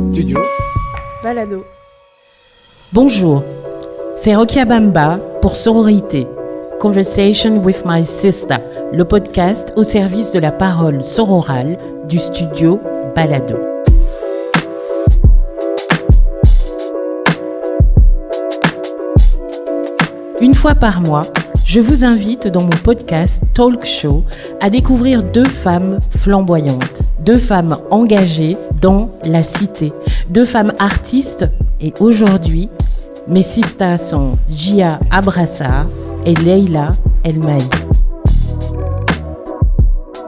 Studio Balado. Bonjour, c'est Rokia Bamba pour Sororité, Conversation with My Sister, le podcast au service de la parole sororale du studio Balado. Une fois par mois, je vous invite dans mon podcast Talk Show à découvrir deux femmes flamboyantes, deux femmes engagées dans la cité, deux femmes artistes et aujourd'hui, mes sisters sont Jia Abrassar et Leila Elmahi.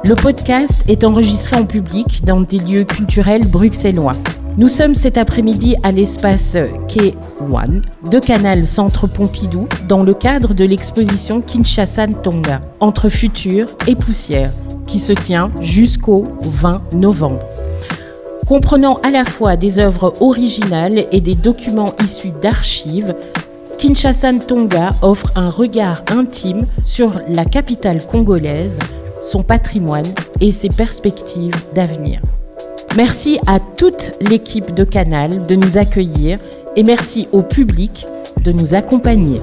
Le podcast est enregistré en public dans des lieux culturels bruxellois. Nous sommes cet après-midi à l'espace K1 de Canal Centre Pompidou dans le cadre de l'exposition Kinshasa Ntonga, entre futur et poussière, qui se tient jusqu'au 20 novembre. Comprenant à la fois des œuvres originales et des documents issus d'archives, Kinshasa Ntonga offre un regard intime sur la capitale congolaise, son patrimoine et ses perspectives d'avenir. Merci à toute l'équipe de Canal de nous accueillir et merci au public de nous accompagner.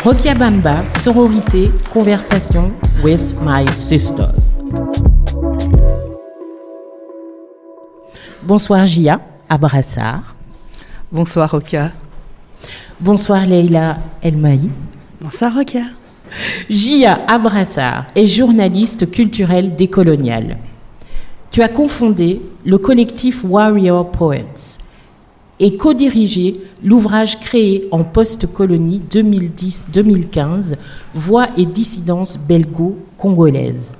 Rokia Bamba, Sororité, Conversation with My Sisters. Bonsoir Jia Abrassar. Bonsoir Rokia. Bonsoir Leila Elmahi. Bonsoir Rokia. Jia Abrassar est journaliste culturelle décoloniale. Tu as cofondé le collectif Warrior Poets et co-dirigé l'ouvrage créé en post-colonie 2010-2015, Voix et dissidence belgo-congolaise.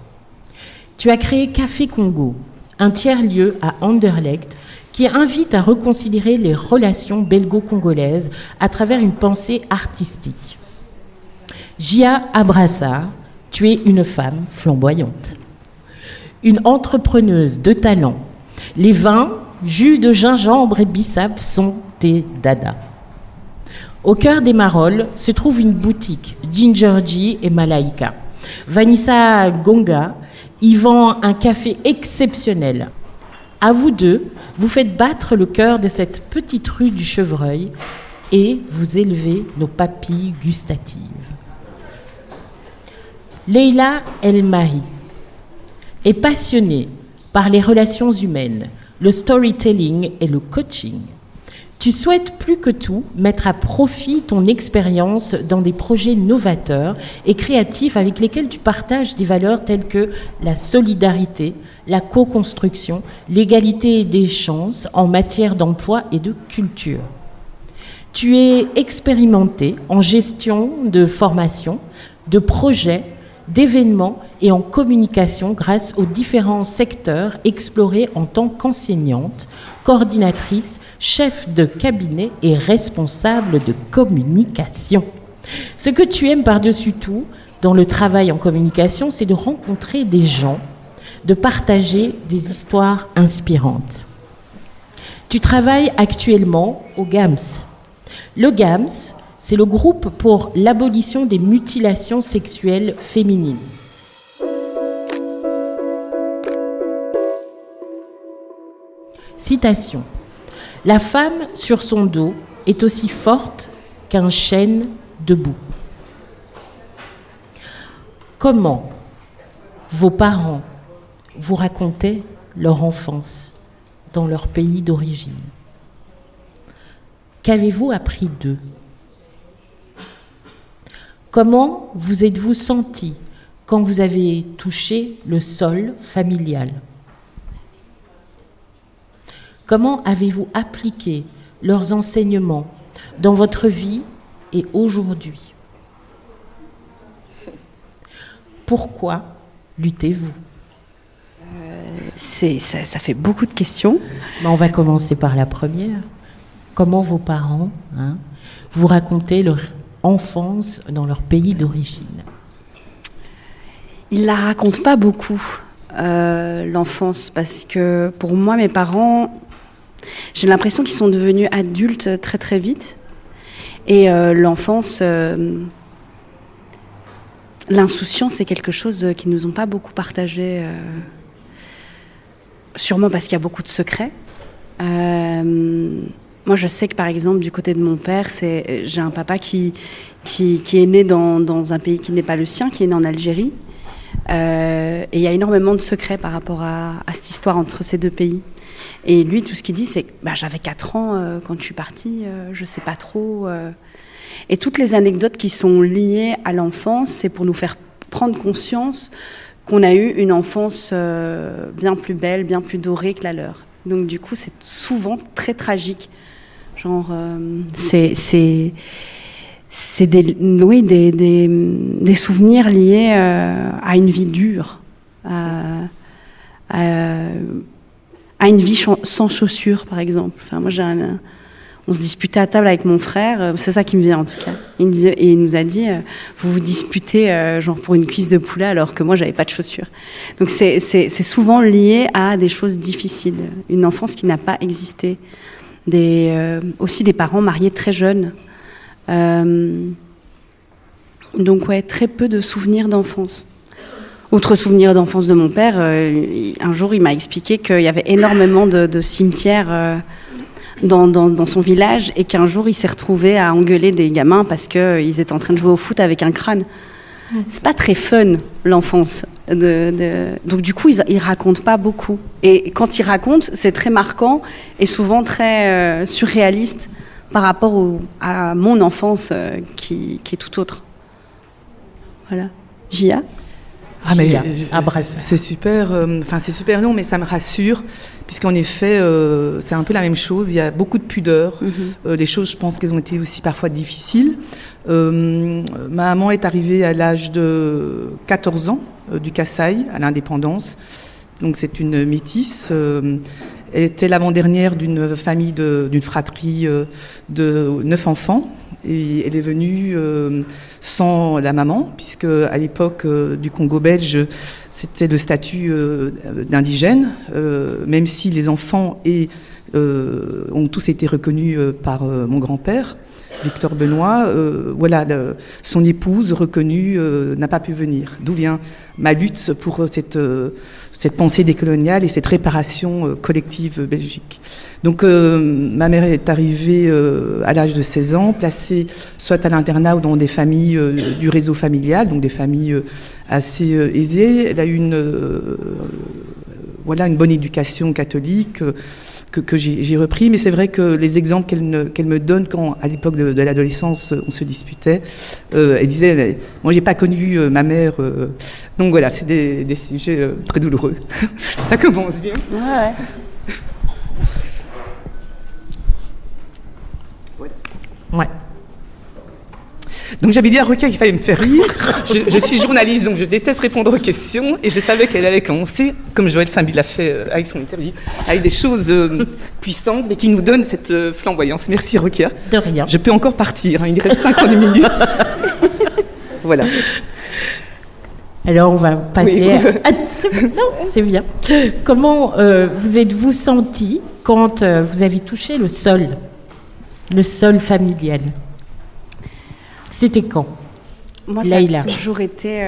Tu as créé Café Congo, un tiers-lieu à Anderlecht qui invite à reconsidérer les relations belgo-congolaises à travers une pensée artistique. Jia Abrassar, tu es une femme flamboyante. Une entrepreneuse de talent. Les vins, jus de gingembre et bissap sont tes dadas. Au cœur des Marolles se trouve une boutique, Gingerji et Malaika. Vanessa Gonga y vend un café exceptionnel. À vous deux, vous faites battre le cœur de cette petite rue du Chevreuil et vous élevez nos papilles gustatives. Leila Elmahi est passionnée par les relations humaines, le storytelling et le coaching. Tu souhaites plus que tout mettre à profit ton expérience dans des projets novateurs et créatifs avec lesquels tu partages des valeurs telles que la solidarité, la co-construction, l'égalité des chances en matière d'emploi et de culture. Tu es expérimentée en gestion de formation, de projets, d'événements et en communication grâce aux différents secteurs explorés en tant qu'enseignante, coordinatrice, chef de cabinet et responsable de communication. Ce que tu aimes par-dessus tout dans le travail en communication, c'est de rencontrer des gens, de partager des histoires inspirantes. Tu travailles actuellement au GAMS. Le GAMS, c'est le groupe pour l'abolition des mutilations sexuelles féminines. Citation. La femme sur son dos est aussi forte qu'un chêne debout. Comment vos parents vous racontaient leur enfance dans leur pays d'origine? Qu'avez-vous appris d'eux? Comment vous êtes-vous senti quand vous avez touché le sol familial? Comment avez-vous appliqué leurs enseignements dans votre vie et aujourd'hui? Pourquoi luttez-vous? Ça fait beaucoup de questions. On va commencer par la première. Comment vos parents vous racontaient leur enfance dans leur pays d'origine? Ils la racontent pas beaucoup, l'enfance, parce que pour moi, mes parents, j'ai l'impression qu'ils sont devenus adultes très très vite. Et l'enfance, l'insouciance, c'est quelque chose qu'ils nous ont pas beaucoup partagé, sûrement parce qu'il y a beaucoup de secrets. Moi, je sais que, par exemple, du côté de mon père, j'ai un papa qui est né dans un pays qui n'est pas le sien, qui est né en Algérie. Et il y a énormément de secrets par rapport à cette histoire entre ces deux pays. Et lui, tout ce qu'il dit, c'est que j'avais 4 ans quand je suis partie, je sais pas trop. Et toutes les anecdotes qui sont liées à l'enfance, c'est pour nous faire prendre conscience qu'on a eu une enfance bien plus belle, bien plus dorée que la leur. Donc du coup, c'est souvent très tragique. Genre, c'est des souvenirs liés à une vie dure, à une vie sans chaussures, par exemple. Enfin, moi, on se disputait à table avec mon frère, c'est ça qui me vient en tout cas. Il nous a dit, vous vous disputez genre pour une cuisse de poulet alors que moi, j'avais pas de chaussures. Donc c'est souvent lié à des choses difficiles, une enfance qui n'a pas existé, aussi des parents mariés très jeunes. Donc ouais, très peu de souvenirs d'enfance. Autre souvenir d'enfance de mon père, un jour il m'a expliqué qu'il y avait énormément de cimetières dans son village et qu'un jour il s'est retrouvé à engueuler des gamins parce qu'ils étaient en train de jouer au foot avec un crâne. C'est pas très fun l'enfance. Donc du coup ils racontent pas beaucoup. Et quand ils racontent, c'est très marquant et souvent très surréaliste par rapport à mon enfance qui est tout autre. Voilà. Gia ? Mais c'est super. C'est super long, mais ça me rassure, puisqu'en effet, c'est un peu la même chose. Il y a beaucoup de pudeur. Les choses, je pense qu'elles ont été aussi parfois difficiles. Ma maman est arrivée à l'âge de 14 ans du Kasaï, à l'indépendance. Donc c'est une métisse. Elle était l'avant-dernière d'une famille, d'une fratrie de 9 enfants. Et elle est venue sans la maman, puisque à l'époque du Congo belge, c'était le statut d'indigène, même si les enfants ont tous été reconnus par mon grand-père, Victor Benoît. Son épouse reconnue n'a pas pu venir. D'où vient ma lutte pour cette pensée décoloniale et cette réparation collective belgique. Donc ma mère est arrivée à l'âge de 16 ans, placée soit à l'internat ou dans des familles du réseau familial, donc des familles assez aisées. Elle a eu une bonne éducation catholique que j'ai repris, mais c'est vrai que les exemples qu'elle me donne quand, à l'époque de l'adolescence, on se disputait, elle disait, moi j'ai pas connu ma mère, donc voilà, c'est des sujets très douloureux. Ça commence bien. Ouais. Ouais. Donc j'avais dit à Rokia qu'il fallait me faire rire. Je suis journaliste, donc je déteste répondre aux questions. Et je savais qu'elle allait commencer, comme Joël Saint-Bi l'a fait avec son interview, avec des choses puissantes, mais qui nous donnent cette flamboyance. Merci Rokia. De rien. Je peux encore partir, hein, il reste 50 minutes. Voilà. Alors on va passer Non, c'est bien. Comment vous êtes-vous senti quand vous avez touché le sol familial? C'était quand? Moi, ça a toujours été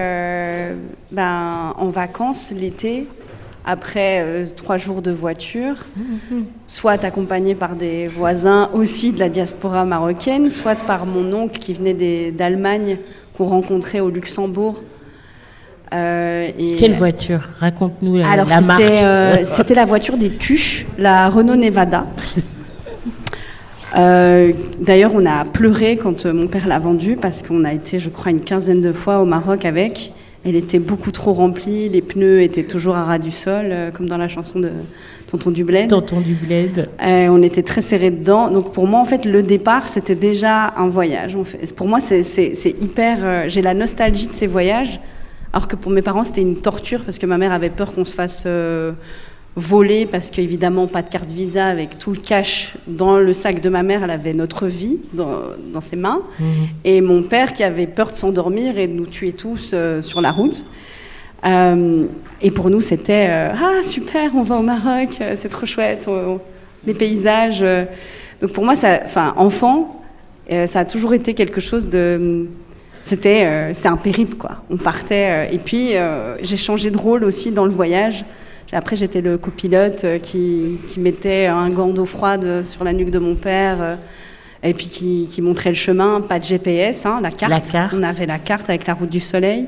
en vacances l'été, après 3 jours de voiture, soit accompagné par des voisins aussi de la diaspora marocaine, soit par mon oncle qui venait d'Allemagne, qu'on rencontrait au Luxembourg. Quelle voiture? Raconte-nous la marque. Alors, c'était la voiture des Tuches, la Renault Nevada. D'ailleurs, on a pleuré quand mon père l'a vendue parce qu'on a été, je crois, une 15aine de fois au Maroc avec. Elle était beaucoup trop remplie, les pneus étaient toujours à ras du sol, comme dans la chanson de Tonton du Bled. Tonton du Bled. On était très serrés dedans. Donc pour moi, en fait, le départ, c'était déjà un voyage. En fait. Pour moi, c'est hyper... j'ai la nostalgie de ces voyages, alors que pour mes parents, c'était une torture parce que ma mère avait peur qu'on se fasse... volée parce qu'évidemment pas de carte Visa, avec tout le cash dans le sac de ma mère, elle avait notre vie dans ses mains, et mon père qui avait peur de s'endormir et de nous tuer tous sur la route. Et pour nous c'était ah super, on va au Maroc, c'est trop chouette, les paysages. Donc pour moi, enfant, Ça a toujours été quelque chose de... C'était un périple, quoi. On partait... et puis, j'ai changé de rôle aussi dans le voyage. Après, j'étais le copilote qui mettait un gant d'eau froide sur la nuque de mon père et puis qui montrait le chemin. Pas de GPS, la carte. On avait la carte avec la route du soleil.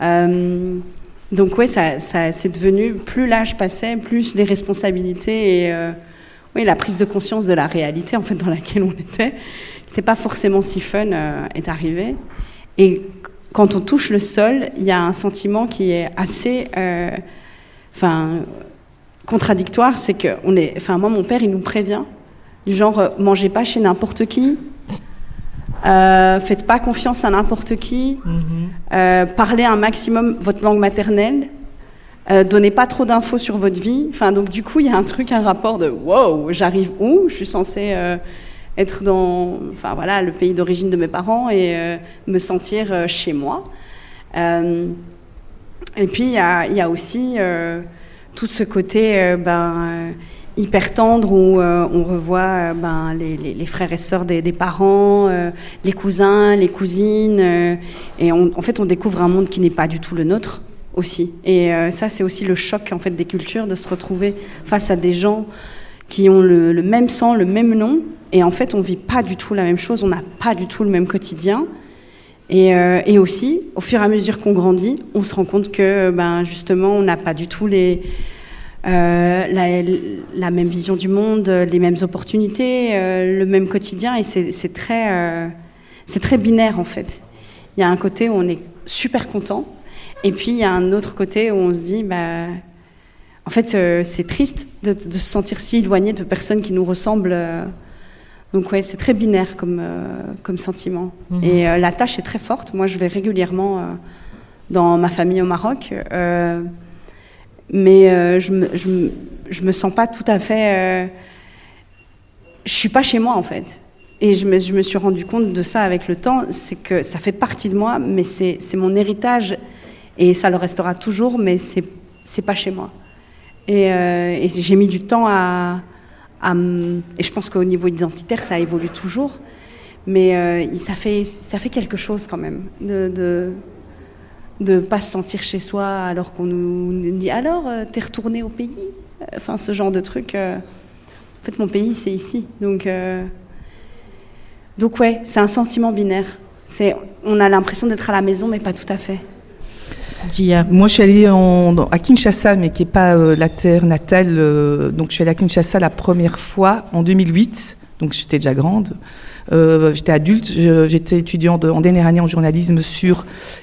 Donc, ouais, ça c'est devenu... Plus l'âge passait, plus des responsabilités et la prise de conscience de la réalité, en fait, dans laquelle on était, qui n'était pas forcément si fun, est arrivée. Et quand on touche le sol, il y a un sentiment qui est assez... contradictoire, c'est que moi, mon père, il nous prévient, du genre, mangez pas chez n'importe qui, faites pas confiance à n'importe qui, parlez un maximum votre langue maternelle, donnez pas trop d'infos sur votre vie. Donc du coup, il y a un rapport de wow, j'arrive où? Je suis censée être dans, le pays d'origine de mes parents et me sentir chez moi. Et puis il y a aussi tout ce côté hyper tendre où on revoit les frères et sœurs des parents, les cousins, les cousines, et en fait on découvre un monde qui n'est pas du tout le nôtre aussi. Et ça c'est aussi le choc en fait des cultures, de se retrouver face à des gens qui ont le même sang, le même nom, et en fait on vit pas du tout la même chose, on n'a pas du tout le même quotidien. Et aussi, au fur et à mesure qu'on grandit, on se rend compte que, justement, on n'a pas du tout la même vision du monde, les mêmes opportunités, le même quotidien, et c'est très binaire en fait. Il y a un côté où on est super content, et puis il y a un autre côté où on se dit, en fait, c'est triste de se sentir si éloigné de personnes qui nous ressemblent. Donc ouais, c'est très binaire comme sentiment. Et la tâche est très forte. Moi, je vais régulièrement dans ma famille au Maroc, mais je me sens pas tout à fait... je suis pas chez moi, en fait. Et je me suis rendu compte de ça avec le temps, c'est que ça fait partie de moi, mais c'est mon héritage, et ça le restera toujours, mais c'est pas chez moi. Et j'ai mis du temps et je pense qu'au niveau identitaire, ça évolue toujours, mais ça fait quelque chose quand même de pas se sentir chez soi alors qu'on nous dit alors t'es retourné au pays, ce genre de truc. En fait, mon pays c'est ici, donc ouais, c'est un sentiment binaire. On a l'impression d'être à la maison, mais pas tout à fait. Moi, je suis allée à Kinshasa, mais qui n'est pas la terre natale. Donc, je suis allée à Kinshasa la première fois en 2008. Donc, j'étais déjà grande. J'étais adulte. J'étais étudiante en dernière année en journalisme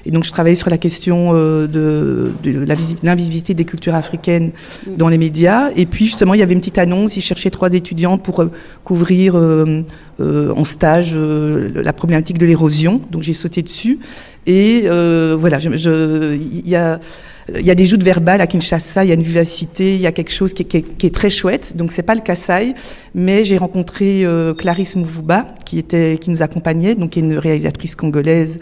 et donc je travaillais sur la question de l'invisibilité des cultures africaines dans les médias. Et puis, justement, il y avait une petite annonce. Ils cherchaient 3 étudiantes pour couvrir en stage la problématique de l'érosion. Donc, j'ai sauté dessus. Et voilà, il y a des joutes verbales à Kinshasa, il y a une vivacité, il y a quelque chose qui est très chouette. Donc c'est pas le Kasaï, mais j'ai rencontré Clarisse Mouvuba qui nous accompagnait, donc qui est une réalisatrice congolaise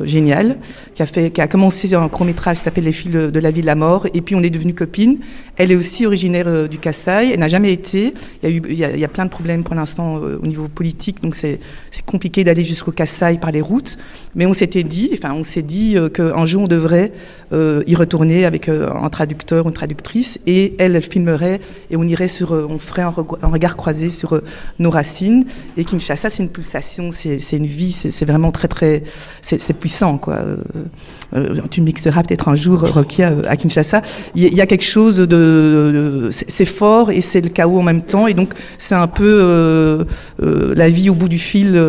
géniale, qui a commencé un court-métrage qui s'appelle Les fils de la vie de la mort, et puis on est devenues copines. Elle est aussi originaire du Kasaï, elle n'a jamais été. Il y a plein de problèmes pour l'instant au niveau politique, donc c'est compliqué d'aller jusqu'au Kasaï par les routes. Mais on s'est dit qu'un jour on devrait y retourner avec un traducteur ou une traductrice, et elle filmerait et on ferait un regard croisé sur nos racines. Et Kinshasa, c'est une pulsation, c'est une vie, c'est vraiment très très, c'est puissant quoi. Tu mixeras peut-être un jour, Rokia, à Kinshasa. Il y a quelque chose c'est fort et c'est le chaos en même temps, et donc c'est un peu la vie au bout du fil.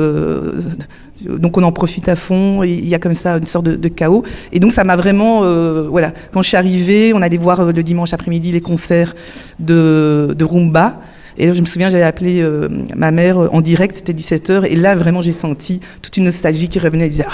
Donc on en profite à fond, et il y a comme ça une sorte de chaos. Et donc ça m'a vraiment, voilà, quand je suis arrivée, on allait voir le dimanche après-midi les concerts de rumba. Et là, je me souviens, j'avais appelé ma mère en direct, c'était 17h, et là, vraiment, j'ai senti toute une nostalgie qui revenait. Elle disait,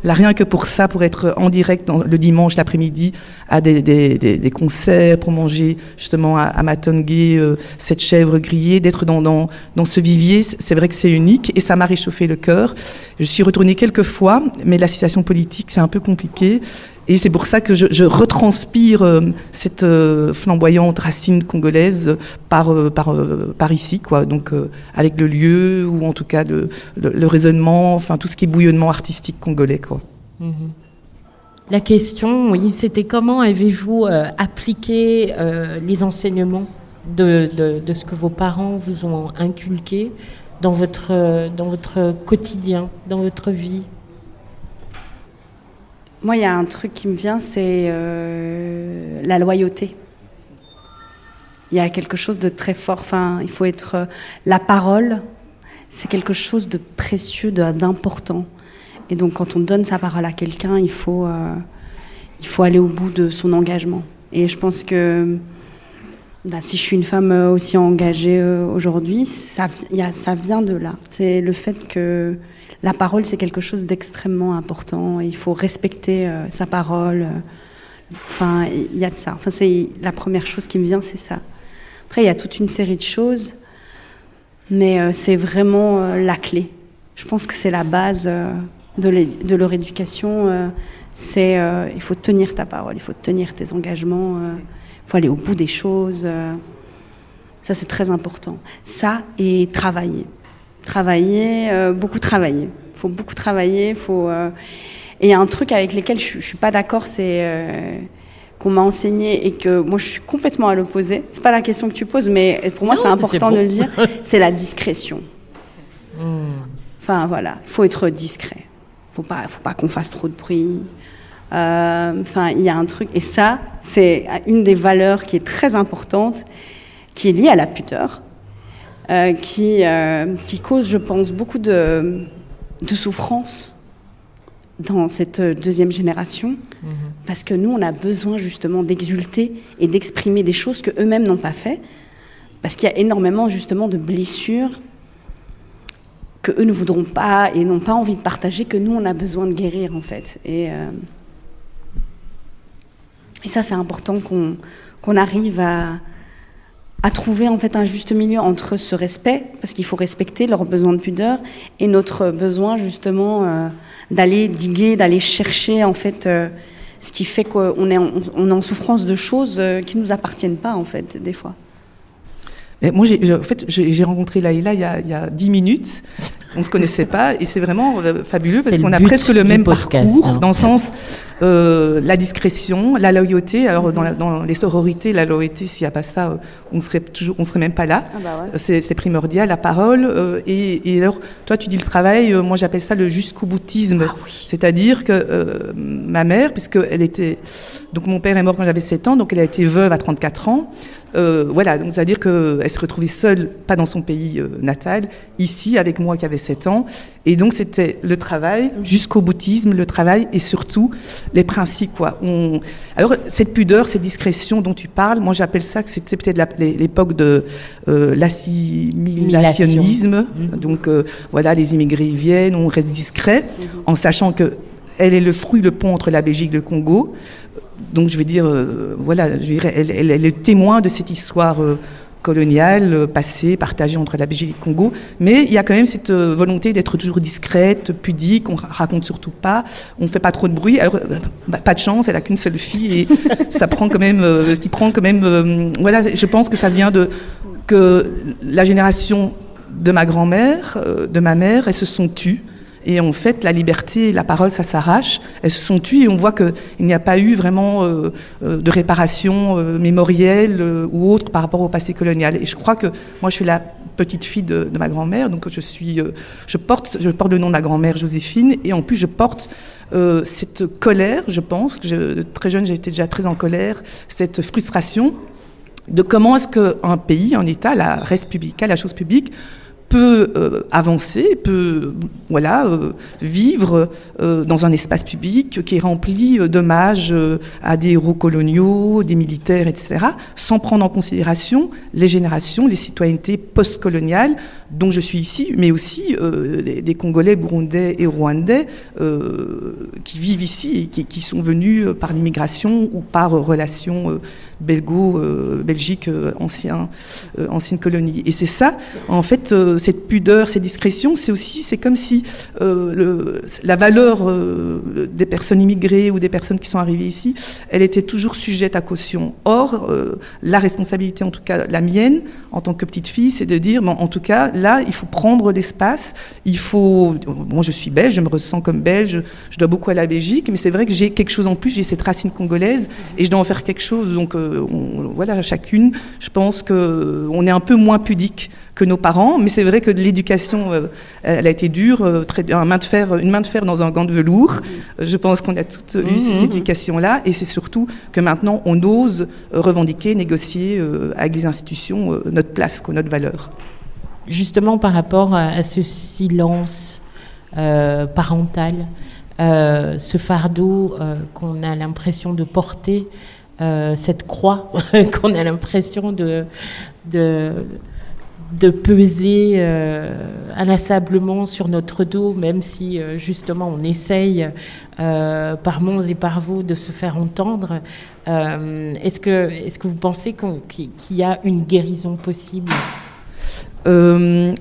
là, rien que pour ça, pour être en direct le dimanche, l'après-midi, à des concerts, pour manger justement à Matongé, cette chèvre grillée, d'être dans ce vivier, c'est vrai que c'est unique, et ça m'a réchauffé le cœur. Je suis retournée quelques fois, mais la situation politique, c'est un peu compliqué. Et c'est pour ça que je retranspire cette flamboyante racine congolaise par ici, quoi. Donc avec le lieu ou en tout cas le raisonnement, enfin tout ce qui est bouillonnement artistique congolais, quoi. La question, oui, c'était comment avez-vous appliqué les enseignements de ce que vos parents vous ont inculqué dans votre quotidien, dans votre vie? Moi, il y a un truc qui me vient, c'est la loyauté. Il y a quelque chose de très fort. Enfin, il faut être... la parole, c'est quelque chose de précieux, d'important. Et donc, quand on donne sa parole à quelqu'un, il faut aller au bout de son engagement. Et je pense que si je suis une femme aussi engagée aujourd'hui, ça vient de là. C'est le fait que la parole, c'est quelque chose d'extrêmement important. Et il faut respecter sa parole. Enfin, il y a de ça. Enfin, c'est la première chose qui me vient, c'est ça. Après, il y a toute une série de choses, mais c'est vraiment la clé. Je pense que c'est la base de leur éducation. Il faut tenir ta parole, il faut tenir tes engagements, il faut aller au bout des choses. Ça, c'est très important. Ça, et travailler. Beaucoup travailler. Il faut beaucoup travailler. Et il y a un truc avec lequel je suis pas d'accord, c'est qu'on m'a enseigné et que moi je suis complètement à l'opposé. C'est pas la question que tu poses, mais pour moi c'est important de le dire. C'est la discrétion. Enfin voilà, il faut être discret. Faut pas qu'on fasse trop de bruit. Enfin, il y a un truc, et ça, c'est une des valeurs qui est très importante, qui est liée à la pudeur. Qui cause, je pense, beaucoup de souffrance dans cette deuxième génération, parce que nous, on a besoin justement d'exulter et d'exprimer des choses que eux-mêmes n'ont pas fait, parce qu'il y a énormément justement de blessures que eux ne voudront pas et n'ont pas envie de partager, que nous, on a besoin de guérir en fait. Et ça, c'est important qu'on arrive à trouver en fait un juste milieu entre ce respect, parce qu'il faut respecter leurs besoins de pudeur, et notre besoin justement d'aller diguer, d'aller chercher en fait ce qui fait qu'on est en souffrance de choses qui nous appartiennent pas en fait des fois. Mais moi, j'ai rencontré Laïla il y a 10 minutes. On se connaissait pas, et c'est vraiment fabuleux parce qu'on a presque le même parcours, dans le sens la discrétion, la loyauté. Alors dans les sororités, la loyauté, s'il n'y a pas ça, on serait même pas là. Ah bah ouais. C'est primordial, la parole. Et alors, toi, tu dis le travail. Moi, j'appelle ça le jusqu'au boutisme. Ah oui. C'est-à-dire que ma mère, puisque donc mon père est mort quand j'avais 7 ans, donc elle a été veuve à 34 ans. Voilà, donc c'est-à-dire qu'elle se retrouvait seule, pas dans son pays natal, ici, avec moi qui avait 7 ans. Et donc, c'était le travail, jusqu'au boutisme, le travail, et surtout, les principes, quoi. Alors, cette pudeur, cette discrétion dont tu parles, moi, j'appelle ça que c'était peut-être l'époque de l'assimilationnisme. Donc, voilà, les immigrés viennent, on reste discret, en sachant que elle est le fruit, le pont entre la Belgique et le Congo. Donc, je veux dire, elle est le témoin de cette histoire coloniale, passée, partagée entre la Belgique et le Congo. Mais il y a quand même cette volonté d'être toujours discrète, pudique, on raconte surtout pas, on fait pas trop de bruit. Alors, pas de chance, elle a qu'une seule fille et ça prend quand même, voilà, je pense que ça vient que la génération de ma grand-mère, de ma mère, elles se sont tues. Et en fait, la liberté et la parole, ça s'arrache. Elles se sont tues et on voit qu'il n'y a pas eu vraiment de réparation mémorielle ou autre par rapport au passé colonial. Et je crois que moi, je suis la petite fille de ma grand-mère, donc je porte le nom de ma grand-mère Joséphine, et en plus je porte cette colère, je pense. Très jeune, j'ai été déjà très en colère, cette frustration de comment est-ce qu'un pays, un État, la res publica, la chose publique, peut avancer, peut vivre dans un espace public qui est rempli d'hommages à des héros coloniaux, des militaires, etc., sans prendre en considération les générations, les citoyennetés post-coloniales dont je suis issue, mais aussi des Congolais, Burundais et Rwandais qui vivent ici et qui sont venus par l'immigration ou par relation Belgique, ancienne colonie. Et c'est ça, en fait, cette pudeur, cette discrétion, c'est comme si la valeur des personnes immigrées ou des personnes qui sont arrivées ici, elle était toujours sujette à caution. Or, la responsabilité, en tout cas la mienne, en tant que petite fille, c'est de dire, en tout cas, là, il faut prendre l'espace, je suis belge, je me ressens comme belge, je dois beaucoup à la Belgique, mais c'est vrai que j'ai quelque chose en plus, j'ai cette racine congolaise, et je dois en faire quelque chose, donc voilà, chacune, je pense qu'on est un peu moins pudique que nos parents, mais c'est vrai que l'éducation, elle a été dure, une main de fer dans un gant de velours. Je pense qu'on a toutes eu cette éducation-là, et c'est surtout que maintenant, on ose revendiquer, négocier avec les institutions notre place, notre valeur. Justement, par rapport à ce silence parental, ce fardeau qu'on a l'impression de porter, cette croix qu'on a l'impression de peser inlassablement sur notre dos, même si justement on essaye par monts et par vaux de se faire entendre. Est-ce que vous pensez qu'il y a une guérison possible ? Laïla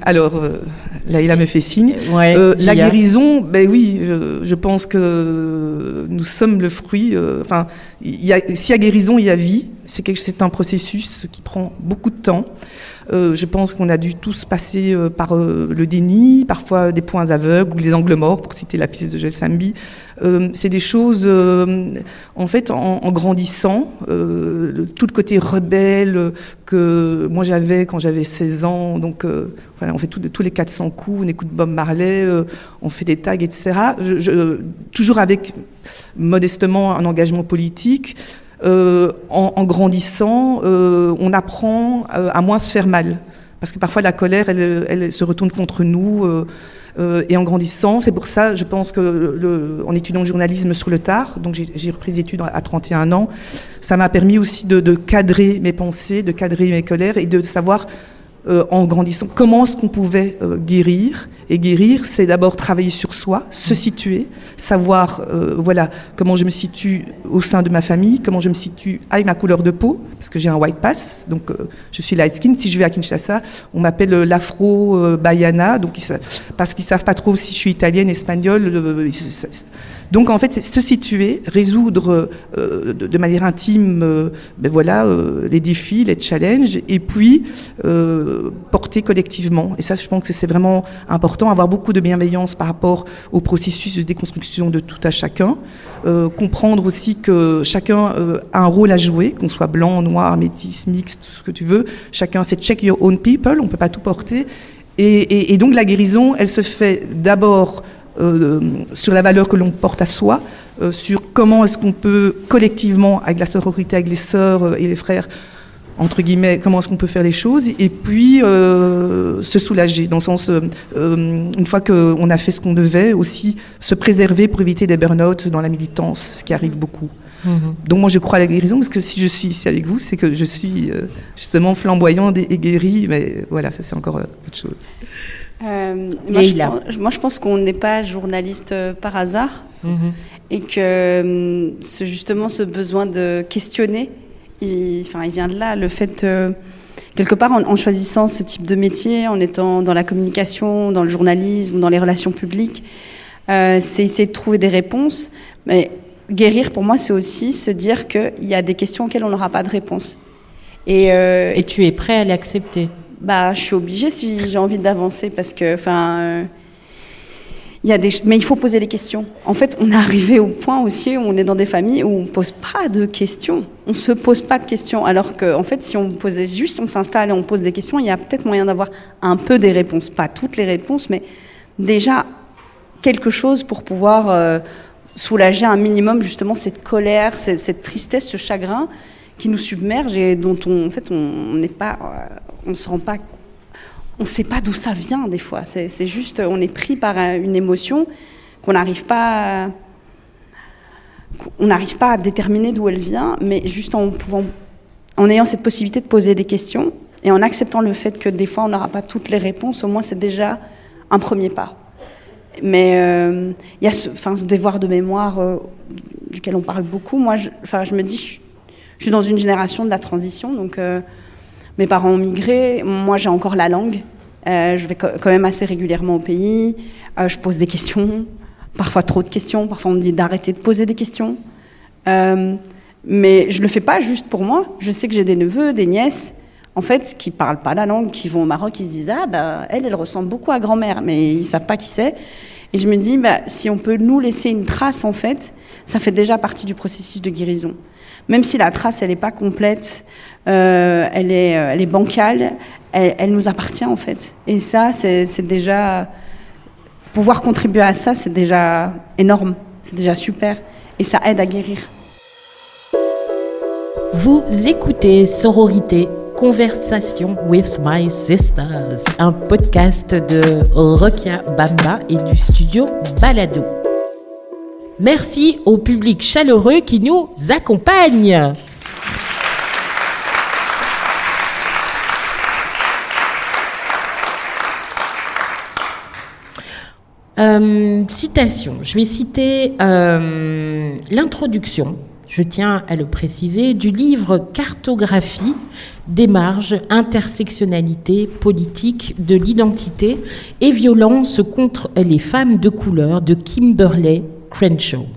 me fait signe. Ouais, la guérison, ben oui, je pense que nous sommes le fruit. S'il y a guérison, il y a vie. C'est un processus qui prend beaucoup de temps. Je pense qu'on a dû tous passer par le déni, parfois des points aveugles ou les angles morts, pour citer la pièce de Joël Sambi. C'est des choses, en fait, en grandissant, tout le côté rebelle que moi j'avais quand j'avais 16 ans. Donc, on fait tous les 400 coups, on écoute Bob Marley, on fait des tags, etc. Toujours avec, modestement, un engagement politique. En grandissant, on apprend à moins se faire mal. Parce que parfois, la colère, elle se retourne contre nous. Et en grandissant, c'est pour ça, je pense que en étudiant le journalisme sur le tard, donc j'ai repris des études à 31 ans, ça m'a permis aussi de cadrer mes pensées, de cadrer mes colères et de savoir, en grandissant, comment est-ce qu'on pouvait guérir. Et guérir, c'est d'abord travailler sur soi, se situer, savoir comment je me situe au sein de ma famille, comment je me situe avec ma couleur de peau, parce que j'ai un white pass, donc je suis light skin. Si je vais à Kinshasa, on m'appelle l'afro-bayana, donc parce qu'ils savent pas trop si je suis italienne, espagnole. Donc en fait, c'est se situer, résoudre de manière intime les défis, les challenges, et puis porter collectivement. Et ça, je pense que c'est vraiment important, avoir beaucoup de bienveillance par rapport au processus de déconstruction de tout à chacun. Comprendre aussi que chacun a un rôle à jouer, qu'on soit blanc, noir, métis, mixte, tout ce que tu veux. Chacun, c'est check your own people, on peut pas tout porter. Et donc la guérison, elle se fait d'abord sur la valeur que l'on porte à soi, sur comment est-ce qu'on peut collectivement, avec la sororité, avec les sœurs et les frères, entre guillemets, comment est-ce qu'on peut faire les choses, et puis se soulager, dans le sens, une fois qu'on a fait ce qu'on devait, aussi se préserver pour éviter des burn-out dans la militance, ce qui arrive beaucoup. Donc moi je crois à la guérison, parce que si je suis ici avec vous, c'est que je suis justement flamboyante et guérie, mais voilà, ça c'est encore autre chose. Moi je pense qu'on n'est pas journaliste par hasard, et que justement ce besoin de questionner, il vient de là, le fait quelque part en choisissant ce type de métier, en étant dans la communication, dans le journalisme, dans les relations publiques, c'est essayer de trouver des réponses. Mais guérir pour moi, c'est aussi se dire qu'il y a des questions auxquelles on n'aura pas de réponse. Et tu es prêt à l'accepter? Je suis obligée si j'ai envie d'avancer, parce que mais il faut poser les questions. En fait, on est arrivé au point aussi où on est dans des familles où on ne pose pas de questions. On ne se pose pas de questions. Alors qu'en fait, si on posait juste, on s'installe et on pose des questions, il y a peut-être moyen d'avoir un peu des réponses. Pas toutes les réponses, mais déjà quelque chose pour pouvoir soulager un minimum justement cette colère, cette tristesse, ce chagrin qui nous submerge et dont on n'est pas, on se rend pas. On ne sait pas d'où ça vient des fois. C'est juste, on est pris par une émotion qu'on n'arrive pas à déterminer d'où elle vient, mais juste en ayant cette possibilité de poser des questions Et en acceptant le fait que des fois, on n'aura pas toutes les réponses, au moins, c'est déjà un premier pas. Mais il y a ce devoir de mémoire duquel on parle beaucoup. Moi, je me dis, je suis dans une génération de la transition, donc mes parents ont migré, moi j'ai encore la langue, je vais quand même assez régulièrement au pays, je pose des questions, parfois trop de questions, parfois on me dit d'arrêter de poser des questions, mais je le fais pas juste pour moi. Je sais que j'ai des neveux, des nièces, en fait, qui parlent pas la langue, qui vont au Maroc, qui se disent elle ressemble beaucoup à grand-mère, mais ils savent pas qui c'est. Et je me dis, si on peut nous laisser une trace, en fait, ça fait déjà partie du processus de guérison. Même si la trace, elle n'est pas complète, elle est bancale, elle nous appartient, en fait. Et ça, c'est déjà... Pouvoir contribuer à ça, c'est déjà énorme, c'est déjà super. Et ça aide à guérir. Vous écoutez Sororité, Conversation with My Sisters, un podcast de Rokia Bamba et du studio Balado. Merci au public chaleureux qui nous accompagne. Citation. Je vais citer l'introduction, je tiens à le préciser, du livre Cartographie des marges, intersectionnalité politique de l'identité et violence contre les femmes de couleur de Kimberlé Crenshaw.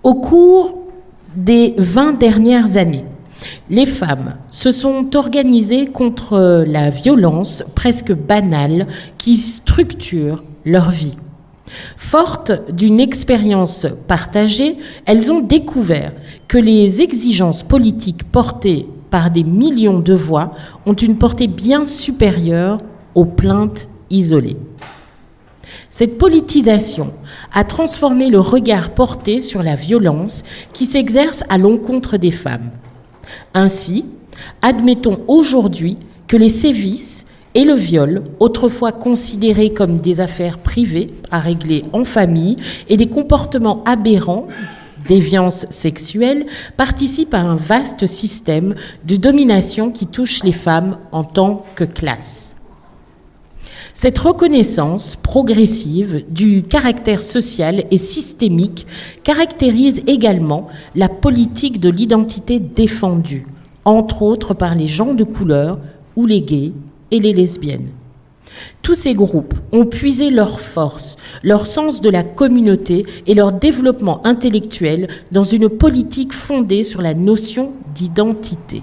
Au cours des 20 dernières années, les femmes se sont organisées contre la violence presque banale qui structure leur vie. Fortes d'une expérience partagée, elles ont découvert que les exigences politiques portées par des millions de voix ont une portée bien supérieure aux plaintes isolées. Cette politisation a transformé le regard porté sur la violence qui s'exerce à l'encontre des femmes. Ainsi, admettons aujourd'hui que les sévices et le viol, autrefois considérés comme des affaires privées à régler en famille, et des comportements aberrants, déviance sexuelle, participent à un vaste système de domination qui touche les femmes en tant que classe. Cette reconnaissance progressive du caractère social et systémique caractérise également la politique de l'identité défendue, entre autres par les gens de couleur ou les gays et les lesbiennes. Tous ces groupes ont puisé leur force, leur sens de la communauté et leur développement intellectuel dans une politique fondée sur la notion d'identité.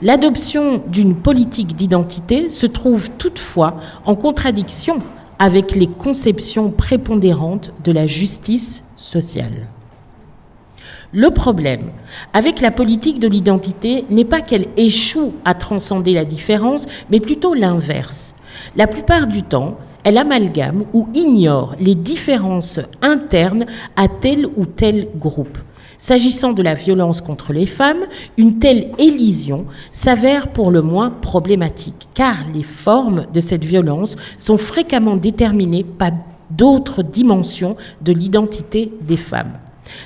L'adoption d'une politique d'identité se trouve toutefois en contradiction avec les conceptions prépondérantes de la justice sociale. Le problème avec la politique de l'identité n'est pas qu'elle échoue à transcender la différence, mais plutôt l'inverse. La plupart du temps, elle amalgame ou ignore les différences internes à tel ou tel groupe. S'agissant de la violence contre les femmes, une telle élision s'avère pour le moins problématique, car les formes de cette violence sont fréquemment déterminées par d'autres dimensions de l'identité des femmes.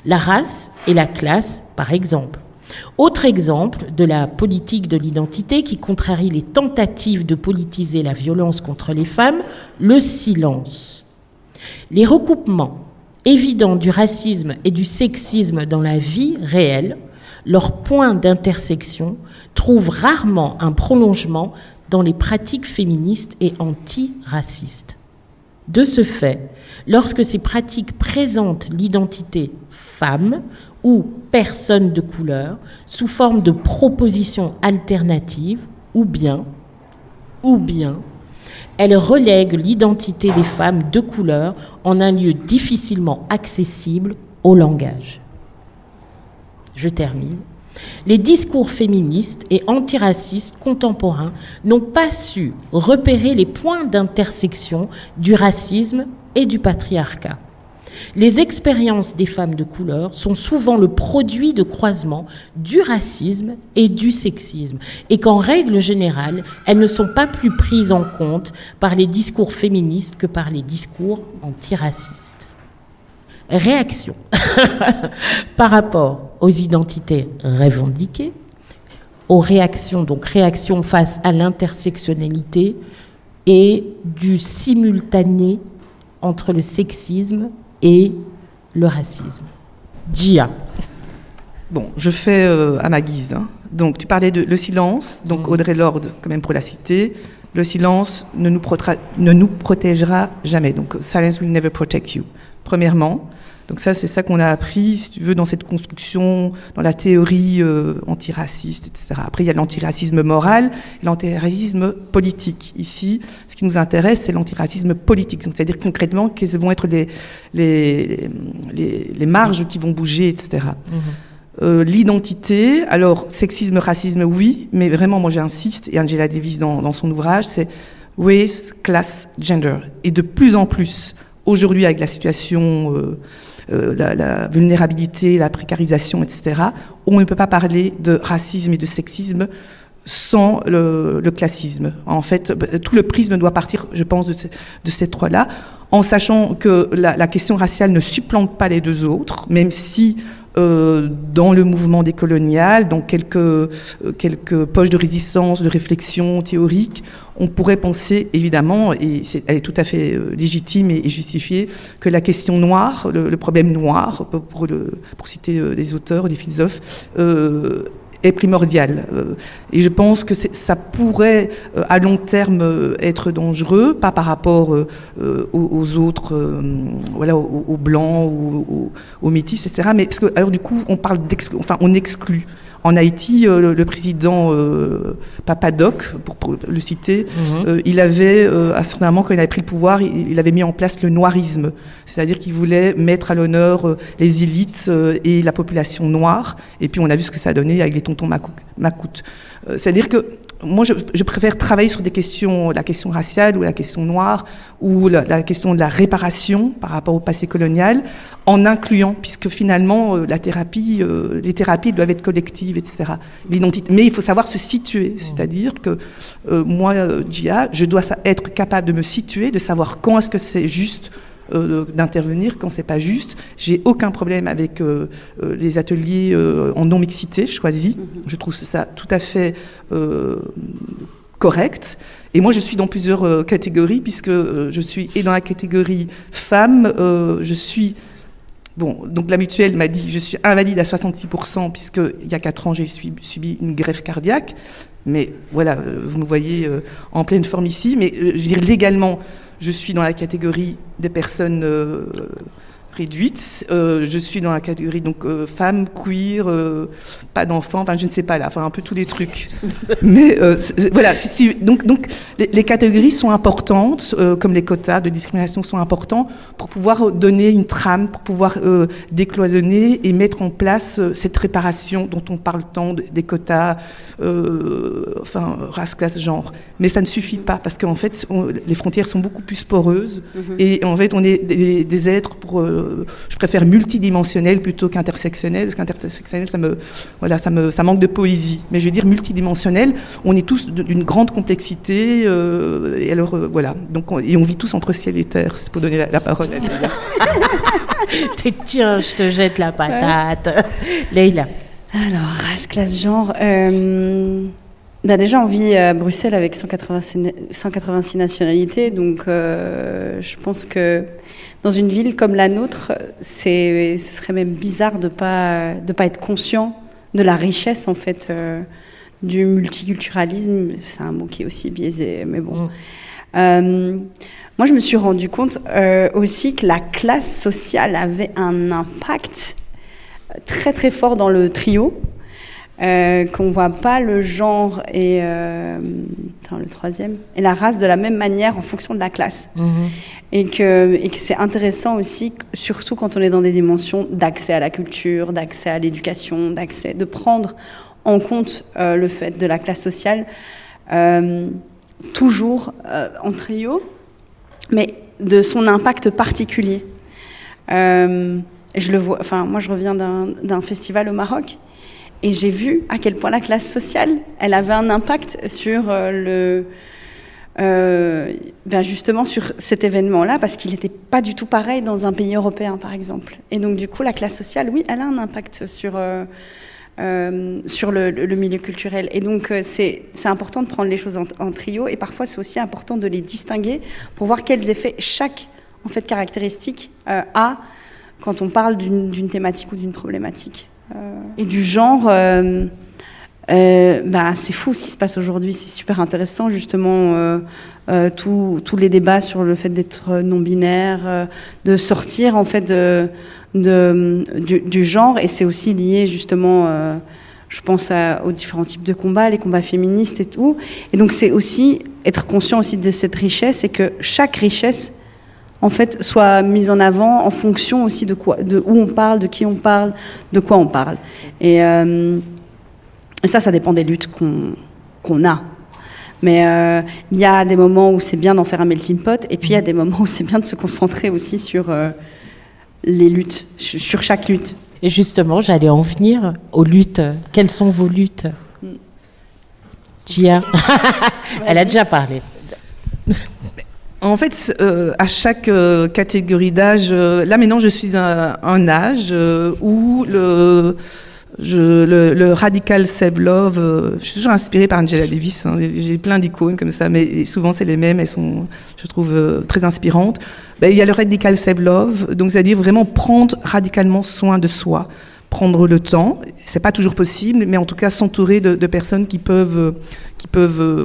La race et la classe, par exemple. Autre exemple de la politique de l'identité qui contrarie les tentatives de politiser la violence contre les femmes, le silence. Les recoupements évidents du racisme et du sexisme dans la vie réelle, leurs points d'intersection, trouvent rarement un prolongement dans les pratiques féministes et antiracistes. De ce fait, lorsque ces pratiques présentent l'identité femme ou personne de couleur sous forme de propositions alternatives, ou bien, elles relèguent l'identité des femmes de couleur en un lieu difficilement accessible au langage. Je termine. Les discours féministes et antiracistes contemporains n'ont pas su repérer les points d'intersection du racisme et du patriarcat. Les expériences des femmes de couleur sont souvent le produit de croisements du racisme et du sexisme, et qu'en règle générale, elles ne sont pas plus prises en compte par les discours féministes que par les discours antiracistes. Réaction par rapport aux identités revendiquées, aux réactions, donc réaction face à l'intersectionnalité et du simultané entre le sexisme et le racisme. Gia. Bon, je fais à ma guise. Hein. Donc, tu parlais de le silence. Donc, Audre Lorde, quand même, pour la citer. Le silence ne nous protégera jamais. Donc, silence will never protect you. Premièrement. Donc ça, c'est ça qu'on a appris, si tu veux, dans cette construction, dans la théorie antiraciste, etc. Après, il y a l'antiracisme moral et l'antiracisme politique. Ici, ce qui nous intéresse, c'est l'antiracisme politique. Donc, c'est-à-dire concrètement, quelles vont être les marges qui vont bouger, etc. L'identité, alors sexisme, racisme, oui, mais vraiment, moi j'insiste, et Angela Davis dans son ouvrage, c'est race, class, gender. Et de plus en plus, aujourd'hui, avec la situation, la vulnérabilité, la précarisation, etc., on ne peut pas parler de racisme et de sexisme sans le classisme. En fait, tout le prisme doit partir, je pense, de ces trois-là, en sachant que la question raciale ne supplante pas les deux autres, même si dans le mouvement décolonial, dans quelques poches de résistance, de réflexion théorique, on pourrait penser, évidemment, et elle est tout à fait légitime et justifiée, que la question noire, le problème noir, pour citer des auteurs, des philosophes, est primordial. Et je pense que ça pourrait, à long terme, être dangereux, pas par rapport aux autres, voilà, aux blancs, aux métis, etc. Mais parce que, alors du coup, on exclut. En Haïti, le président Papadoc, pour le citer, il avait, à un certain moment, quand il avait pris le pouvoir, il avait mis en place le noirisme. C'est-à-dire qu'il voulait mettre à l'honneur les élites et la population noire. Et puis, on a vu ce que ça a donné avec les tontons macoutes. C'est-à-dire que moi, je préfère travailler sur des questions, la question raciale ou la question noire, ou la question de la réparation par rapport au passé colonial, en incluant, puisque finalement, les thérapies doivent être collectives, etc. L'identité. Mais il faut savoir se situer, c'est-à-dire que moi, Gia, je dois être capable de me situer, de savoir quand est-ce que c'est juste d'intervenir, quand c'est pas juste. J'ai aucun problème avec les ateliers en non-mixité choisis. Je trouve ça tout à fait correct. Et moi, je suis dans plusieurs catégories, puisque je suis et dans la catégorie femme, je suis... Bon, donc la mutuelle m'a dit je suis invalide à 66%, puisqu'il y a 4 ans, j'ai subi une greffe cardiaque. Mais voilà, vous me voyez en pleine forme ici. Mais je veux dire, légalement, je suis dans la catégorie des personnes réduites. Je suis dans la catégorie donc femme, queer, pas d'enfants, enfin je ne sais pas là, enfin un peu tous les trucs. Mais voilà, donc les catégories sont importantes, comme les quotas de discrimination sont importants pour pouvoir donner une trame, pour pouvoir décloisonner et mettre en place cette réparation dont on parle tant des quotas, enfin race, classe, genre. Mais ça ne suffit pas parce qu'en fait les frontières sont beaucoup plus poreuses et en fait on est des êtres je préfère multidimensionnel plutôt qu'intersectionnel, parce qu'intersectionnel, ça manque de poésie. Mais je veux dire multidimensionnel, on est tous d'une grande complexité, et alors voilà. Donc et on vit tous entre ciel et terre. C'est pour donner la parole à Leïla. Tiens, je te jette la patate. Leïla. Alors, race, classe, genre. Déjà, on vit à Bruxelles avec 186 nationalités, donc je pense que dans une ville comme la nôtre, ce serait même bizarre de pas être conscient de la richesse en fait du multiculturalisme. C'est un mot qui est aussi biaisé, mais bon. Moi, je me suis rendu compte aussi que la classe sociale avait un impact très très fort dans le trio. Qu'on voit pas le genre et le troisième et la race de la même manière en fonction de la classe, et que c'est intéressant aussi, surtout quand on est dans des dimensions d'accès à la culture, d'accès à l'éducation, de prendre en compte le fait de la classe sociale, toujours en trio, mais de son impact particulier. Je le vois. Enfin, moi, je reviens d'un festival au Maroc. Et j'ai vu à quel point la classe sociale, elle avait un impact sur justement sur cet événement-là, parce qu'il n'était pas du tout pareil dans un pays européen, par exemple. Et donc, du coup, la classe sociale, oui, elle a un impact sur sur le milieu culturel. Et donc, c'est important de prendre les choses en trio, et parfois, c'est aussi important de les distinguer pour voir quels effets chaque caractéristique a quand on parle d'une thématique ou d'une problématique. Et du genre, c'est fou ce qui se passe aujourd'hui, c'est super intéressant, justement, tous les débats sur le fait d'être non-binaire, de sortir, en fait, du genre, et c'est aussi lié justement, je pense aux différents types de combats, les combats féministes et tout. Et donc c'est aussi être conscient aussi de cette richesse, et que chaque richesse en fait soit mise en avant en fonction aussi de où on parle, de qui on parle, de quoi on parle. Et ça dépend des luttes qu'on a. Mais il y a des moments où c'est bien d'en faire un melting pot, et puis il y a des moments où c'est bien de se concentrer aussi sur les luttes, sur chaque lutte. Et justement, j'allais en venir aux luttes. Quelles sont vos luttes, Gia? Elle a déjà parlé. En fait, à chaque catégorie d'âge, là maintenant je suis à un âge où le radical self-love, je suis toujours inspirée par Angela Davis, hein, j'ai plein d'icônes comme ça, mais souvent c'est les mêmes, elles sont, je trouve, très inspirantes. Il y a le radical self-love, donc c'est-à-dire vraiment prendre radicalement soin de soi, prendre le temps, c'est pas toujours possible, mais en tout cas s'entourer de personnes qui peuvent,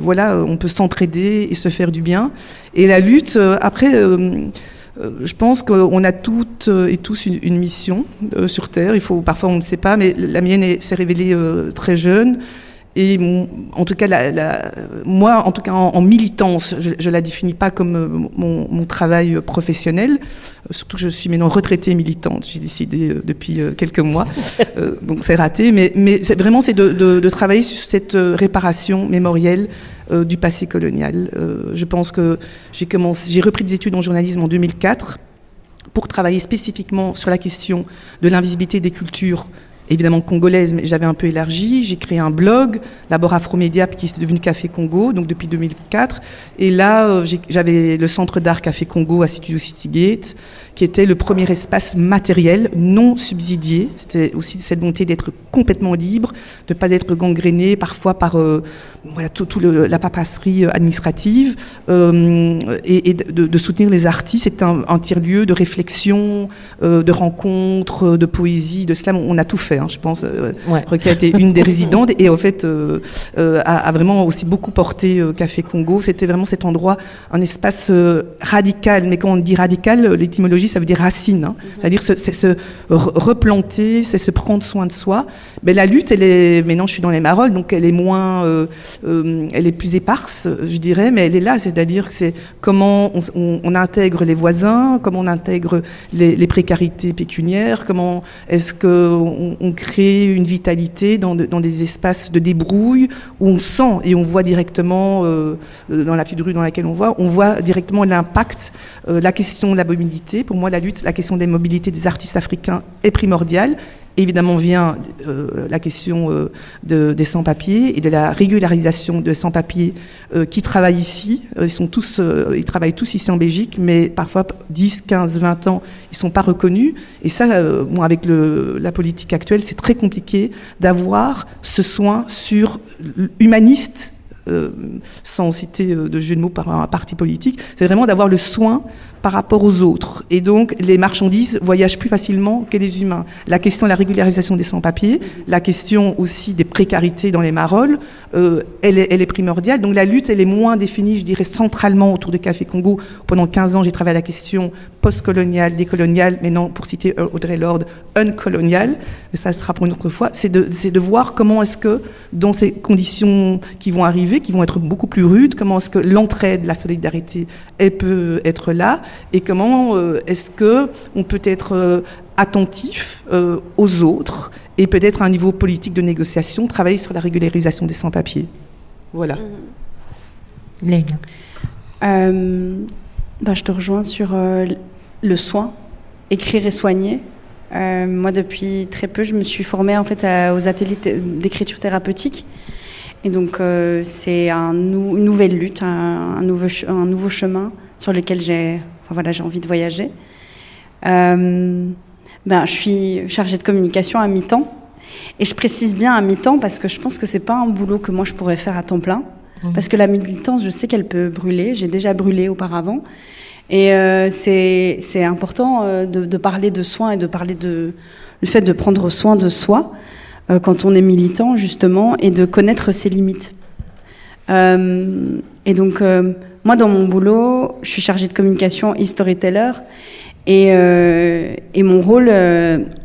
voilà, on peut s'entraider et se faire du bien. Et la lutte, après, je pense qu'on a toutes et tous une mission sur Terre. Parfois on ne sait pas, mais la mienne s'est révélée très jeune. Et en tout cas, moi, en tout cas, en militance, je la définis pas comme mon travail professionnel. Surtout que je suis maintenant retraitée militante. J'ai décidé depuis quelques mois, donc c'est raté. Mais c'est de travailler sur cette réparation mémorielle du passé colonial. Je pense que j'ai repris des études en journalisme en 2004 pour travailler spécifiquement sur la question de l'invisibilité des cultures, évidemment congolaise, mais j'avais un peu élargi. J'ai créé un blog, d'abord Afromédia, qui est devenu Café Congo, donc depuis 2004. Et là, j'avais le Centre d'art Café Congo à Studio Citygate, qui était le premier espace matériel, non subsidié. C'était aussi cette volonté d'être complètement libre, de ne pas être gangréné parfois par la paperasserie administrative, et de soutenir les artistes. C'était un tiers-lieu de réflexion, de rencontres, de poésie, de slam. On a tout fait. Je pense, Rekia était une des résidentes et en fait a vraiment aussi beaucoup porté Café Congo. C'était vraiment cet endroit, un espace radical. Mais quand on dit radical, l'étymologie, ça veut dire racine. Hein. C'est-à-dire c'est se replanter, c'est se prendre soin de soi. Mais la lutte, maintenant je suis dans les Marolles, donc elle est moins, elle est plus éparse, je dirais, mais elle est là. C'est-à-dire que c'est comment on intègre les voisins, comment on intègre les précarités pécuniaires, comment est-ce que on crée une vitalité dans des espaces de débrouille où on sent et on voit directement, dans la petite rue dans laquelle on voit directement l'impact, la question de la mobilité. Pour moi, la question des mobilités des artistes africains est primordiale. Évidemment vient la question des sans-papiers et de la régularisation des sans-papiers qui travaillent ici. Ils travaillent tous ici en Belgique, mais parfois 10, 15, 20 ans, ils sont pas reconnus. Et ça, avec la politique actuelle, c'est très compliqué d'avoir ce soin humaniste, sans citer de jeu de mots par un parti politique. C'est vraiment d'avoir le soin par rapport aux autres. Et donc, les marchandises voyagent plus facilement que les humains. La question de la régularisation des sans-papiers, la question aussi des précarités dans les Marolles, elle est primordiale. Donc, la lutte, elle est moins définie, je dirais, centralement autour de Café Congo. Pendant 15 ans, j'ai travaillé à la question post-coloniale, décoloniale, mais non, pour citer Audre Lorde, uncoloniale. Mais ça sera pour une autre fois. C'est de voir comment est-ce que, dans ces conditions qui vont arriver, qui vont être beaucoup plus rudes, comment est-ce que l'entraide, la solidarité, elle peut être là. Et comment est-ce que on peut être attentif aux autres et peut-être à un niveau politique de négociation, travailler sur la régularisation des sans-papiers. Voilà. Léna. Je te rejoins sur le soin, écrire et soigner. Moi, depuis très peu, je me suis formée en fait aux ateliers d'écriture thérapeutique. Et donc, c'est une nouvelle lutte, un nouveau chemin sur lequel j'ai envie de voyager. Je suis chargée de communication à mi-temps Et je précise bien à mi-temps parce que je pense que c'est pas un boulot que moi je pourrais faire à temps plein. Parce que la militance, je sais qu'elle peut brûler. J'ai déjà brûlé auparavant. Et c'est important de parler de soin et de parler de le fait de prendre soin de soi quand on est militant, justement, et de connaître ses limites. Et donc, moi, dans mon boulot, je suis chargée de communication et storyteller. Et mon rôle,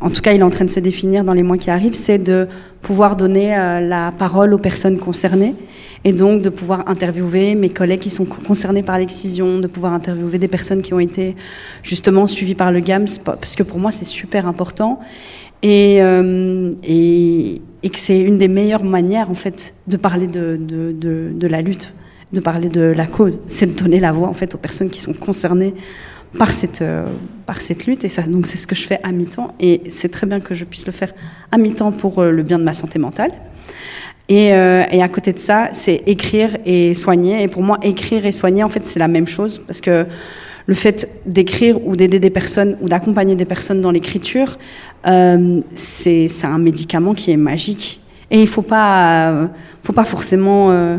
en tout cas, il est en train de se définir dans les mois qui arrivent, c'est de pouvoir donner la parole aux personnes concernées et donc de pouvoir interviewer mes collègues qui sont concernés par l'excision, de pouvoir interviewer des personnes qui ont été justement suivies par le GAMS, parce que pour moi, c'est super important et que c'est une des meilleures manières, en fait, de parler de la lutte, de parler de la cause, c'est de donner la voix, en fait, aux personnes qui sont concernées par cette lutte. Et ça, donc c'est ce que je fais à mi-temps. Et c'est très bien que je puisse le faire à mi-temps pour le bien de ma santé mentale. Et à côté de ça, c'est écrire et soigner. Et pour moi, écrire et soigner, en fait, c'est la même chose. Parce que le fait d'écrire ou d'aider des personnes ou d'accompagner des personnes dans l'écriture, c'est un médicament qui est magique. Et il faut pas forcément...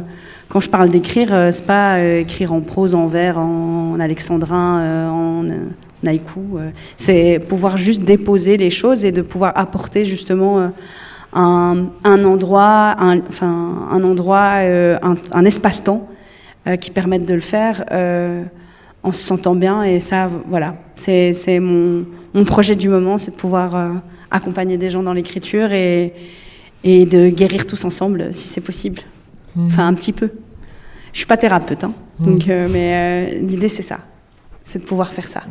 Quand je parle d'écrire, c'est pas écrire en prose, en vers, en alexandrin, en haïku. C'est pouvoir juste déposer les choses et de pouvoir apporter justement un endroit, un espace-temps qui permette de le faire en se sentant bien. Et ça, voilà, c'est mon projet du moment, c'est de pouvoir accompagner des gens dans l'écriture et de guérir tous ensemble, si c'est possible. Enfin, un petit peu. Je suis pas thérapeute, hein. Donc, mais l'idée, c'est ça. C'est de pouvoir faire ça.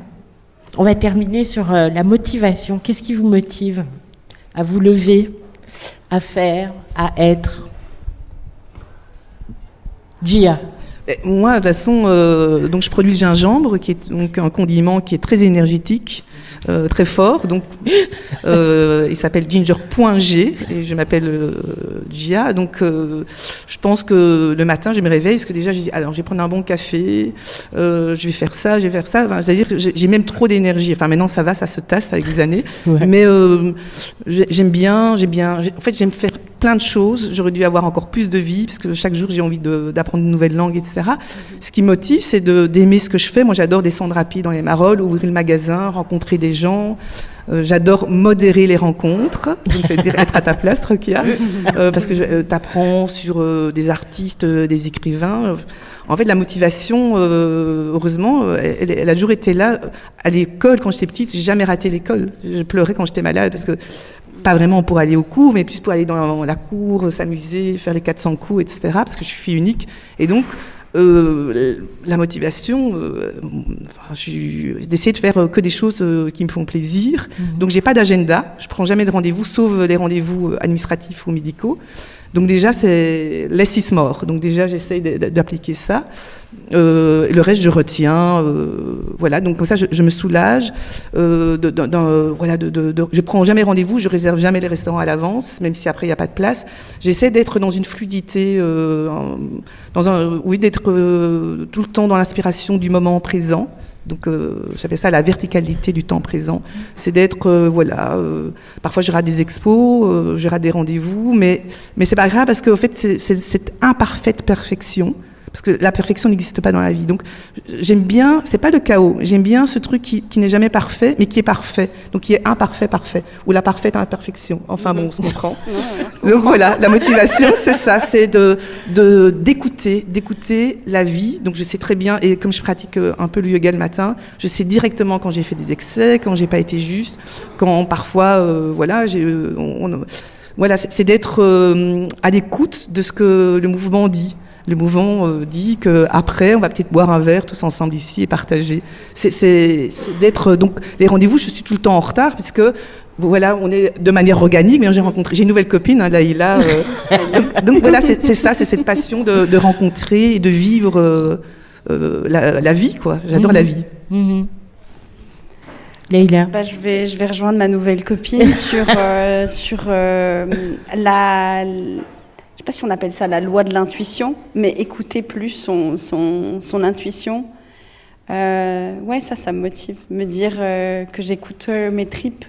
On va terminer sur la motivation. Qu'est-ce qui vous motive à vous lever, à faire, à être? Gia. Moi, de toute façon, donc je produis le gingembre, qui est donc un condiment qui est très énergétique, très fort. Donc, il s'appelle ginger.g et je m'appelle Gia. Donc, je pense que le matin, je me réveille parce que déjà, je dis, alors, je vais prendre un bon café, je vais faire ça, je vais faire ça. Enfin, c'est-à-dire que j'ai même trop d'énergie. Enfin, maintenant, ça va, ça se tasse avec les années. Ouais. Mais j'aime bien. En fait, j'aime faire plein de choses. J'aurais dû avoir encore plus de vie parce que chaque jour, j'ai envie d'apprendre de nouvelles langues, etc. Ce qui me motive, c'est d'aimer ce que je fais. Moi, j'adore descendre à pied dans les Marolles, ouvrir le magasin, rencontrer des gens. J'adore modérer les rencontres, donc c'est-à-dire être à ta place, Rokia, parce que t'apprends sur des artistes, des écrivains. En fait, la motivation, heureusement, elle a toujours été là. À l'école, quand j'étais petite, j'ai jamais raté l'école. Je pleurais quand j'étais malade parce que pas vraiment pour aller au cours, mais plus pour aller dans la cour, s'amuser, faire les 400 coups, etc. Parce que je suis fille unique. Et donc, la motivation, d'essayer de faire que des choses qui me font plaisir. Donc, j'ai pas d'agenda. Je prends jamais de rendez-vous, sauf les rendez-vous administratifs ou médicaux. Donc déjà, c'est less is more. Donc déjà, j'essaye d'appliquer ça. Le reste, je retiens. Voilà. Donc comme ça, je me soulage. Je prends jamais rendez-vous. Je réserve jamais les restaurants à l'avance, même si après il y a pas de place. J'essaie d'être dans une fluidité, d'être tout le temps dans l'inspiration du moment présent. Donc j'appelle ça la verticalité du temps présent. C'est d'être parfois je rate des expos, je rate des rendez-vous, mais c'est pas grave parce que en fait c'est cette imparfaite perfection. Parce que la perfection n'existe pas dans la vie. Donc, j'aime bien, c'est pas le chaos, j'aime bien ce truc qui n'est jamais parfait, mais qui est parfait. Donc, qui est imparfait, parfait. Ou la parfaite imperfection. Enfin, bon, on se comprend. Donc, voilà, la motivation, c'est ça, c'est d'écouter la vie. Donc, je sais très bien, et comme je pratique un peu le yoga le matin, je sais directement quand j'ai fait des excès, quand j'ai pas été juste, quand parfois, c'est d'être à l'écoute de ce que le mouvement dit. Le mouvement dit qu'après, on va peut-être boire un verre tous ensemble ici et partager. C'est d'être... Donc, les rendez-vous, je suis tout le temps en retard, puisque, voilà, on est de manière organique. Mais j'ai une nouvelle copine, hein, Laïla. Donc, voilà, c'est ça, c'est cette passion de rencontrer et de vivre la vie, quoi. J'adore la vie. Leïla. Je vais rejoindre ma nouvelle copine sur la... Je ne sais pas si on appelle ça la loi de l'intuition, mais écouter plus son intuition. Ça me motive. Me dire que j'écoute mes tripes.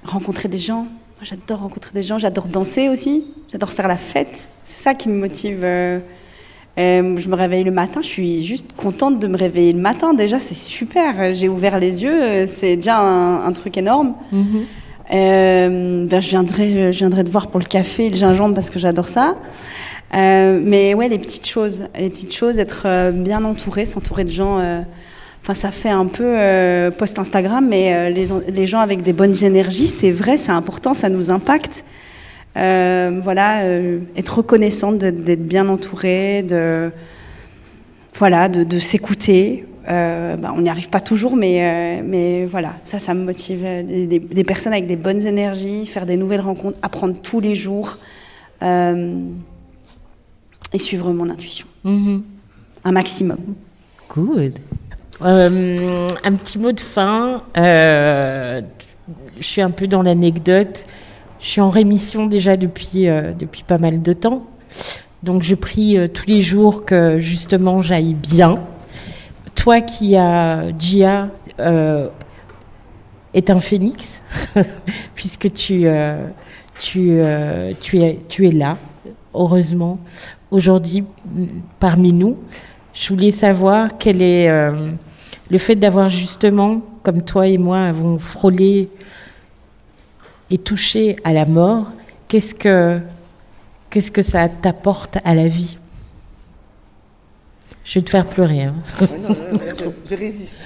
rencontrer des gens. Moi, j'adore rencontrer des gens, j'adore danser aussi, j'adore faire la fête. C'est ça qui me motive. Je me réveille le matin, je suis juste contente de me réveiller le matin. Déjà, c'est super. J'ai ouvert les yeux, c'est déjà un truc énorme. Je viendrai te voir pour le café et le gingembre parce que j'adore ça. Mais ouais, les petites choses, être bien entouré, s'entourer de gens. Ça fait un peu post-Instagram, mais les gens avec des bonnes énergies, c'est vrai, c'est important, ça nous impacte. Être reconnaissante d'être bien entourée, de s'écouter. On n'y arrive pas toujours, mais voilà, ça me motive. Des personnes avec des bonnes énergies, faire des nouvelles rencontres, apprendre tous les jours et suivre mon intuition. Un maximum. Good. Un petit mot de fin. Je suis un peu dans l'anecdote. Je suis en rémission déjà depuis pas mal de temps. Donc je prie tous les jours que justement j'aille bien. Toi qui Gia est un phénix puisque tu es là, heureusement, aujourd'hui parmi nous. Je voulais savoir quel est le fait d'avoir justement, comme toi et moi avons frôlé et touché à la mort, qu'est-ce que ça t'apporte à la vie? Je vais te faire pleurer. Hein. Non, je résiste.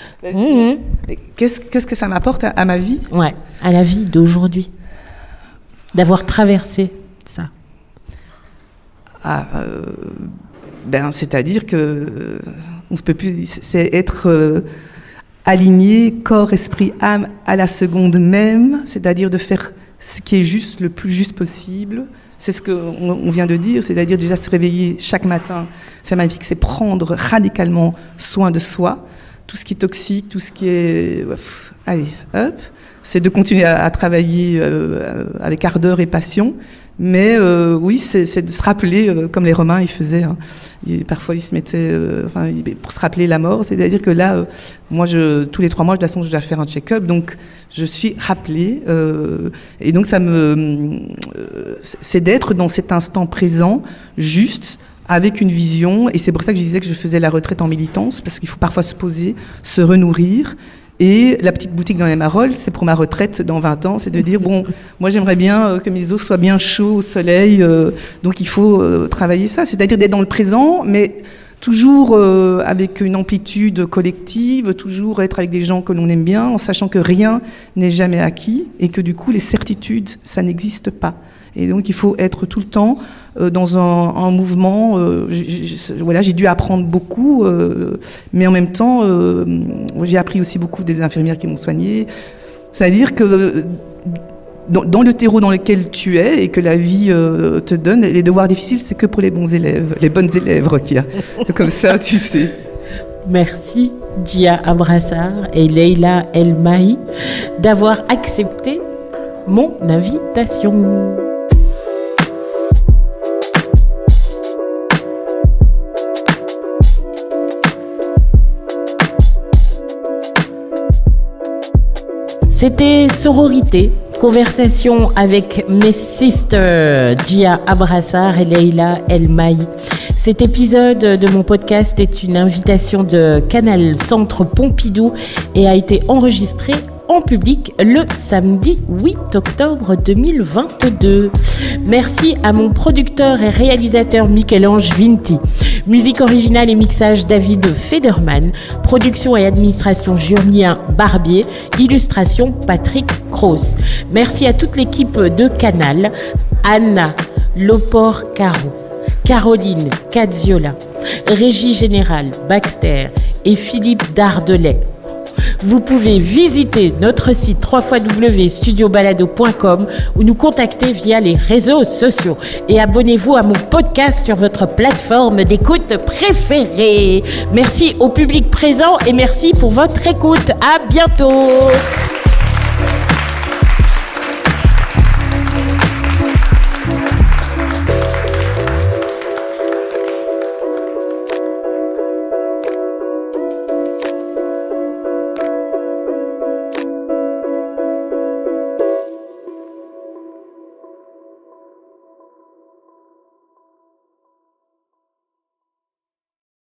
Qu'est-ce que ça m'apporte à ma vie? Ouais, à la vie d'aujourd'hui. D'avoir traversé ça. C'est-à-dire que on ne peut plus. C'est être aligné, corps, esprit, âme, à la seconde même. C'est-à-dire de faire ce qui est juste, le plus juste possible. C'est ce qu'on vient de dire, c'est-à-dire déjà se réveiller chaque matin. C'est magnifique, c'est prendre radicalement soin de soi. Tout ce qui est toxique, tout ce qui est... allez, hop. C'est de continuer à travailler avec ardeur et passion. Mais oui, c'est de se rappeler, comme les Romains, ils faisaient. Hein. Parfois, ils se mettaient... pour se rappeler la mort. C'est-à-dire que là, moi, tous les 3 mois, je dois faire un check-up. Donc, je suis rappelée. Et donc, c'est d'être dans cet instant présent, juste, avec une vision. Et c'est pour ça que je disais que je faisais la retraite en militance, parce qu'il faut parfois se poser, se renourrir. Et la petite boutique dans les Marolles, c'est pour ma retraite dans 20 ans, c'est de dire, bon, moi j'aimerais bien que mes os soient bien chauds au soleil, donc il faut travailler ça, c'est-à-dire d'être dans le présent, mais toujours avec une amplitude collective, toujours être avec des gens que l'on aime bien, en sachant que rien n'est jamais acquis, et que du coup les certitudes, ça n'existe pas. Et donc il faut être tout le temps dans un mouvement. J'ai dû apprendre beaucoup, mais en même temps, j'ai appris aussi beaucoup des infirmières qui m'ont soignée. C'est-à-dire que dans le terreau dans lequel tu es et que la vie te donne, les devoirs difficiles, c'est que pour les bons élèves, les bonnes élèves, Rokia. Comme ça, tu sais. Merci Gia Abrassar et Leila El Mahi d'avoir accepté mon invitation. C'était Sororité, conversation avec mes sisters Gia Abrassar et Leila El Mahi. Cet épisode de mon podcast est une invitation de Canal Centre Pompidou et a été enregistré en public le samedi 8 octobre 2022. Merci à mon producteur et réalisateur Michel-Ange Vinti. Musique originale et mixage David Federman. Production et administration Julien Barbier. Illustration Patrick Cross. Merci à toute l'équipe de Canal. Anna Lopor-Caro, Caroline Caziola, Régie Générale Baxter et Philippe Dardelais. Vous pouvez visiter notre site www.studiobalado.com ou nous contacter via les réseaux sociaux. Et abonnez-vous à mon podcast sur votre plateforme d'écoute préférée. Merci au public présent et merci pour votre écoute. À bientôt.